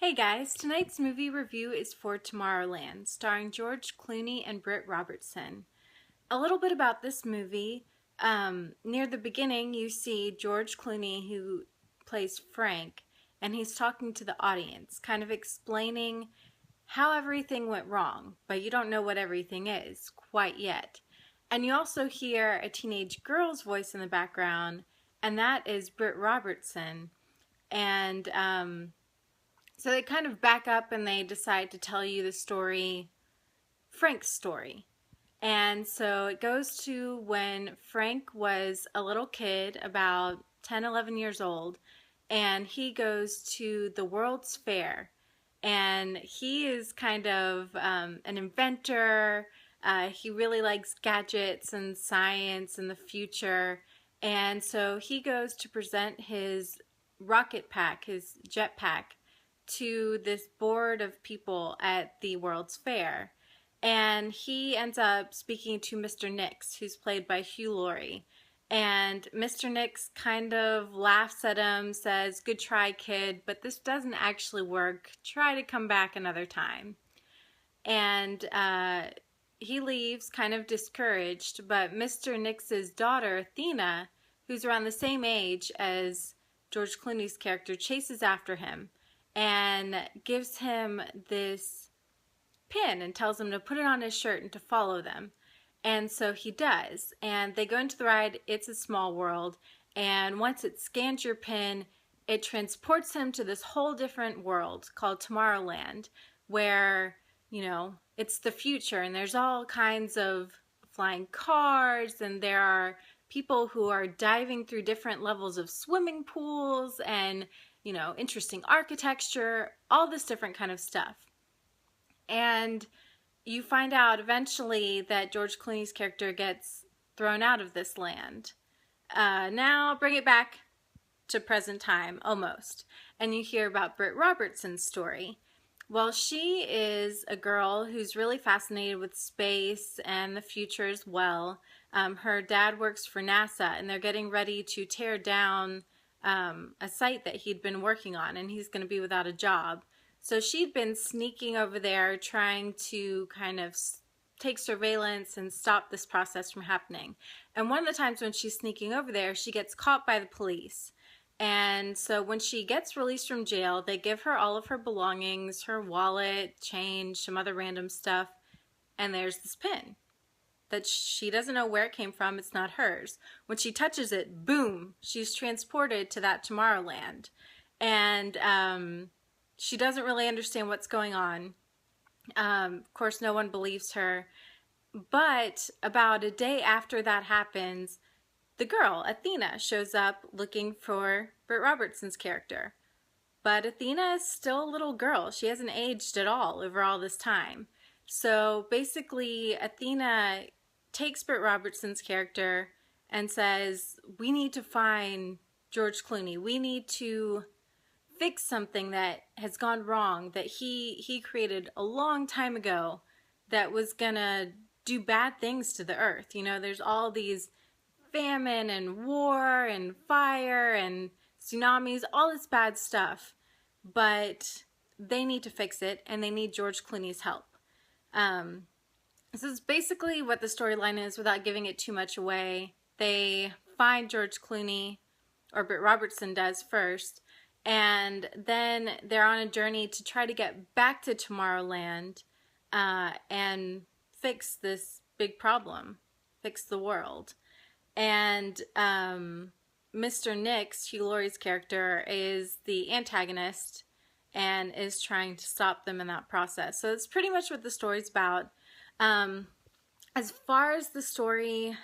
Hey guys, tonight's movie review is for Tomorrowland, starring George Clooney and Britt Robertson. A little bit about this movie. Near the beginning, you see George Clooney, who plays Frank, and he's talking to the audience, kind of explaining how everything went wrong, but you don't know what everything is quite yet. And you also hear a teenage girl's voice in the background, and that is Britt Robertson. And so they kind of back up and they decide to tell you the story, Frank's story. And so it goes to when Frank was a little kid, about 10, 11 years old, and he goes to the World's Fair. And he is kind of an inventor. He really likes gadgets and science and the future. And so he goes to present his rocket pack, his jetpack, to this board of people at the World's Fair. And he ends up speaking to Mr. Nix, who's played by Hugh Laurie. And Mr. Nix kind of laughs at him, says, "Good try, kid, but this doesn't actually work. Try to come back another time." And he leaves kind of discouraged, but Mr. Nix's daughter, Athena, who's around the same age as George Clooney's character, chases after him and gives him this pin and tells him to put it on his shirt and to follow them. And so he does. And they go into the ride, It's a Small World. And once it scans your pin, it transports him to this whole different world called Tomorrowland, where, it's the future. And there's all kinds of flying cars, and there are people who are diving through different levels of swimming pools and interesting architecture, all this different kind of stuff. And you find out eventually that George Clooney's character gets thrown out of this land. Now bring it back to present time, almost. And you hear about Britt Robertson's story. Well, she is a girl who's really fascinated with space and the future as well. Her dad works for NASA, and they're getting ready to tear down a site that he'd been working on, and he's going to be without a job. So she'd been sneaking over there trying to kind of take surveillance and stop this process from happening. And one of the times when she's sneaking over there, she gets caught by the police. And so when she gets released from jail, they give her all of her belongings, her wallet, change, some other random stuff, and there's this pin that she doesn't know where it came from. It's not hers. When she touches it, boom, she's transported to that Tomorrowland. And she doesn't really understand what's going on. Of course, no one believes her. But about a day after that happens, the girl, Athena, shows up looking for Britt Robertson's character. But Athena is still a little girl. She hasn't aged at all over all this time. So basically, Athena takes Britt Robertson's character and says, "We need to find George Clooney. We need to fix something that has gone wrong, that he created a long time ago, that was gonna do bad things to the earth. There's all these famine and war and fire and tsunamis, all this bad stuff, but they need to fix it, and they need George Clooney's help." This is basically what the storyline is without giving it too much away. They find George Clooney, or Britt Robertson does first, and then they're on a journey to try to get back to Tomorrowland and fix this big problem, fix the world. And Mr. Nix, Hugh Laurie's character, is the antagonist and is trying to stop them in that process. So that's pretty much what the story's about. As far as the story,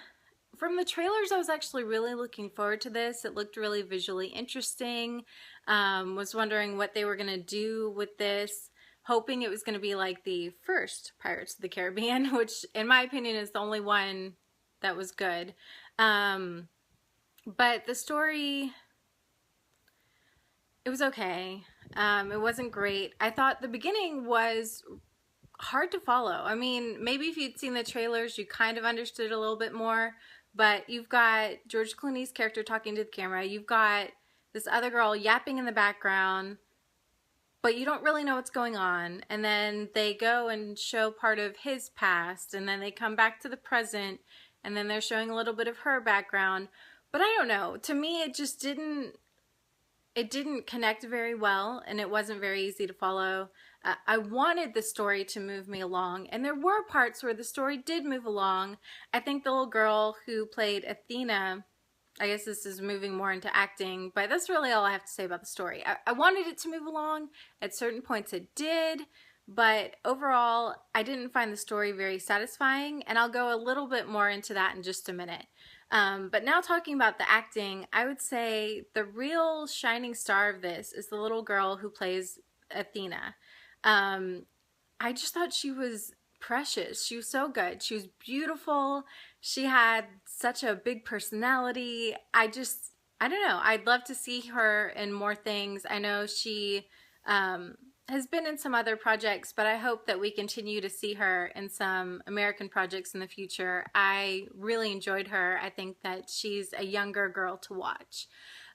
from the trailers, I was actually really looking forward to this. It looked really visually interesting. Was wondering what they were going to do with this, hoping it was going to be like the first Pirates of the Caribbean, which in my opinion is the only one that was good. But the story, it was okay. It wasn't great. I thought the beginning was hard to follow. I mean, maybe if you'd seen the trailers, you kind of understood a little bit more, but you've got George Clooney's character talking to the camera. You've got this other girl yapping in the background. but you don't really know what's going on. And then they go and show part of his past, and then they come back to the present, and then they're showing a little bit of her background. But I don't know. To me, it didn't connect very well, and it wasn't very easy to follow. I wanted the story to move me along, and there were parts where the story did move along. I think the little girl who played Athena, I guess this is moving more into acting, but that's really all I have to say about the story. I wanted it to move along. At certain points it did, but overall I didn't find the story very satisfying, and I'll go a little bit more into that in just a minute. But now talking about the acting, I would say the real shining star of this is the little girl who plays Athena. I just thought she was precious. She was so good. She was beautiful. She had such a big personality. I don't know. I'd love to see her in more things. I know she has been in some other projects, but I hope that we continue to see her in some American projects in the future. I really enjoyed her. I think that she's a younger girl to watch.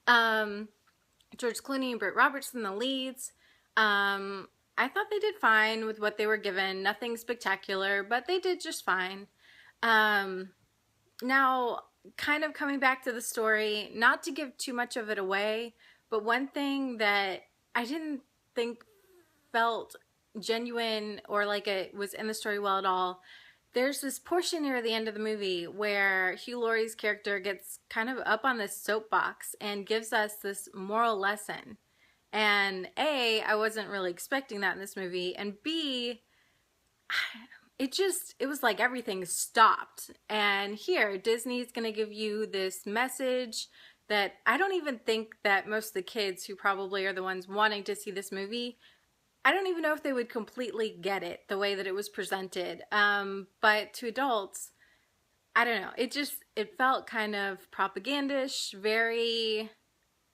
George Clooney and Britt Robertson, the leads. I thought they did fine with what they were given. Nothing spectacular, but they did just fine. Now, kind of coming back to the story, not to give too much of it away, but one thing that I didn't think felt genuine or like it was in the story well at all. There's this portion near the end of the movie where Hugh Laurie's character gets kind of up on this soapbox and gives us this moral lesson. And A, I wasn't really expecting that in this movie, and B, it was like everything stopped. And here, Disney's gonna give you this message that I don't even think that most of the kids who probably are the ones wanting to see this movie, I don't even know if they would completely get it the way that it was presented. But to adults, I don't know. It felt kind of propagandish, very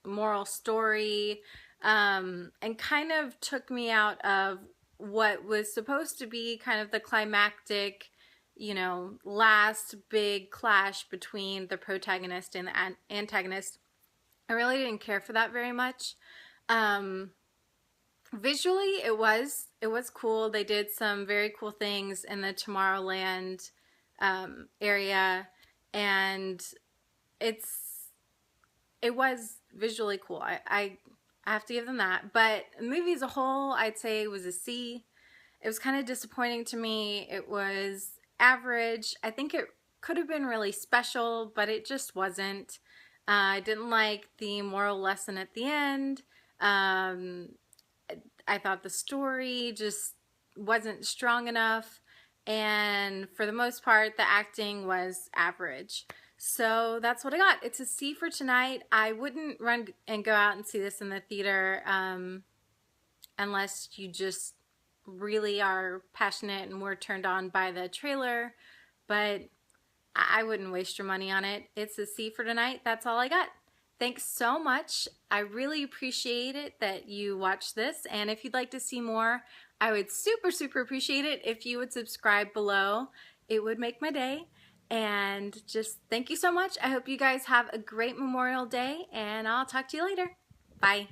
moral story, and kind of took me out of what was supposed to be kind of the climactic, you know, last big clash between the protagonist and the antagonist. I really didn't care for that very much. Visually, it was cool. They did some very cool things in the Tomorrowland area, and it was visually cool. I have to give them that. But the movie as a whole, I'd say was a C. It was kind of disappointing to me. It was average. I think it could have been really special, but it just wasn't. I didn't like the moral lesson at the end. I thought the story just wasn't strong enough, and for the most part the acting was average. So that's what I got. It's a C for tonight. I wouldn't run and go out and see this in the theater unless you just really are passionate and were turned on by the trailer, but I wouldn't waste your money on it. It's a C for tonight. That's all I got. Thanks so much. I really appreciate it that you watched this, and if you'd like to see more, I would super appreciate it if you would subscribe below. It would make my day, and just thank you so much. I hope you guys have a great Memorial Day, and I'll talk to you later. Bye.